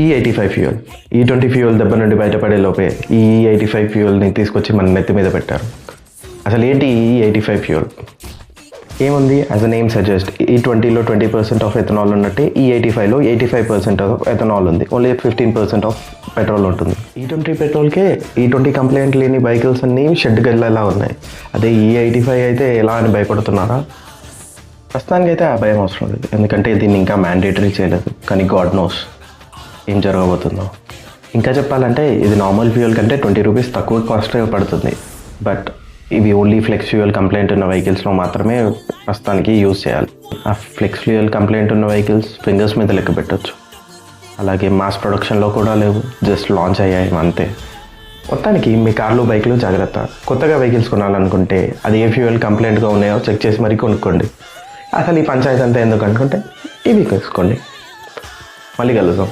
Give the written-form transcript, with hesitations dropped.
E85 fuel. E20 fuel దెబ్బ నుండి బయటపడే లోపే ఈ E85 ఫ్యూయల్ని తీసుకొచ్చి మన నెత్తి మీద పెట్టారు. అసలు ఏంటి E85 ఫ్యూయల్? ఏముంది, యాజ్ అ నేమ్ సజెస్ట్, E20లో 20% ఆఫ్ ఎథనాల్ ఉన్నట్టే E85లో 85% ఆఫ్ ఎథనాల్ ఉంది. ఓన్లీ 15% ఆఫ్ పెట్రోల్ ఉంటుంది. E20 పెట్రోల్కే E20 కంప్లైంట్ లేని వెహికల్స్ అన్నీ షెడ్ గల్లేలా ఉన్నాయి. అదే E85 అయితే ఎలా అని భయపడుతున్నారా? ప్రస్తుతానికి అయితే ఆ భయం అవసరం లేదు, ఎందుకంటే దీన్ని ఇంకా మ్యాండేటరీ చేయలేదు. కానీ గాడ్ నోస్ ఏం జరగబోతుందో. ఇంకా చెప్పాలంటే ఇది నార్మల్ ఫ్యూయల్ కంటే 20 రూపీస్ తక్కువ కాస్ట్ పడుతుంది. బట్ ఇవి ఓన్లీ ఫ్లెక్స్ ఫ్యూయల్ కంప్లైంట్ ఉన్న వెహికల్స్లో మాత్రమే ప్రస్తుతానికి యూజ్ చేయాలి. ఆ ఫ్లెక్స్ ఫ్యూయల్ కంప్లైంట్ ఉన్న వెహికల్స్ ఫింగర్స్ మీద లెక్క పెట్టచ్చు. అలాగే మాస్ ప్రొడక్షన్లో కూడా లేవు, జస్ట్ లాంచ్ అయ్యాయి అంతే. మొత్తానికి మీ కార్లు బైక్లు జాగ్రత్త. కొత్తగా వెహికల్స్ కొనాలనుకుంటే అది ఏ ఫ్యూయల్ కంప్లైంట్గా ఉన్నాయో చెక్ చేసి మరీ కొనుక్కోండి. అసలు ఈ పంచాయతీ అంతా ఎందుకు అనుకుంటే ఇవి తీసుకోండి. మళ్ళీ కలుద్దాం.